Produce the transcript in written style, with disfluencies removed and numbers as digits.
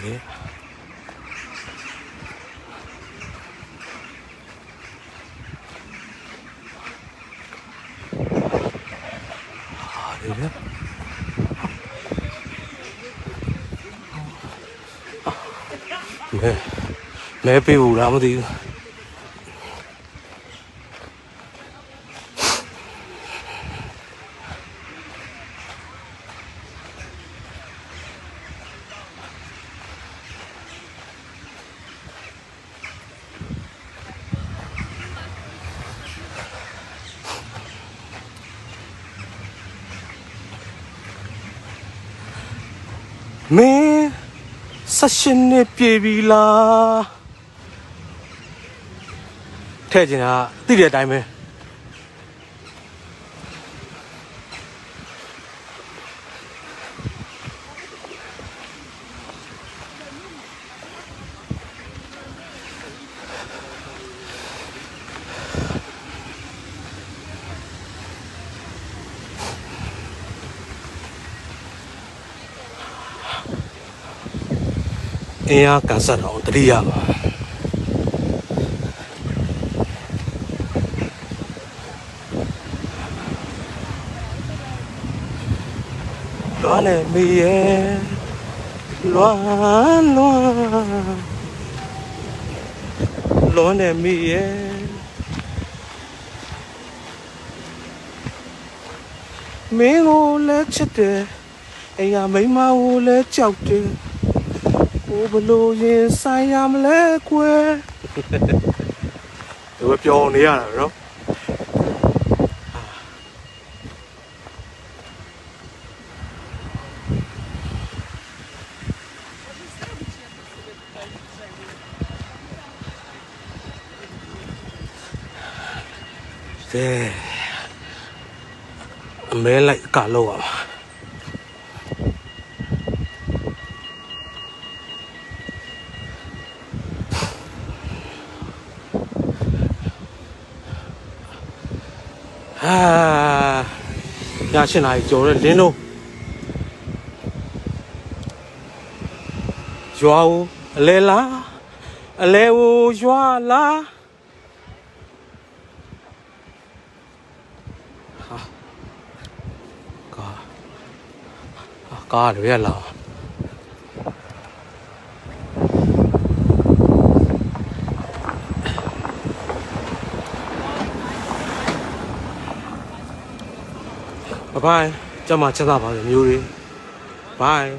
လေဟာလေမဲပေးဘူးလားမသိဘူးမင်း18နှစ်ပြည့်ပြီလားထဲ့ချင်တာသိတဲ့အတိုင်းပဲအင်းအားကန်ဆက်တော့တတိယပါလွမ်းနေမိရဲ့လွမ်းနေမိရဲ့မင်းကိုလည်းချစ်တယ်အိမ်ကမိန်းမကိုလည်းကြောက်တယ်ဘလို့ရင်ဆိုင်ရမလဲကွယ်ဒီလိုပြောနေရတာနော်အမဲလိုက်ကလောက်ပါည8 နာရီကျော်တဲ့လင်းလုံးရွာဦးအလဲလားအလဲဦးရွာလားကားတွေရလားဘိုင်ကျမချက်သားပါမျိုးတွေဘိုင်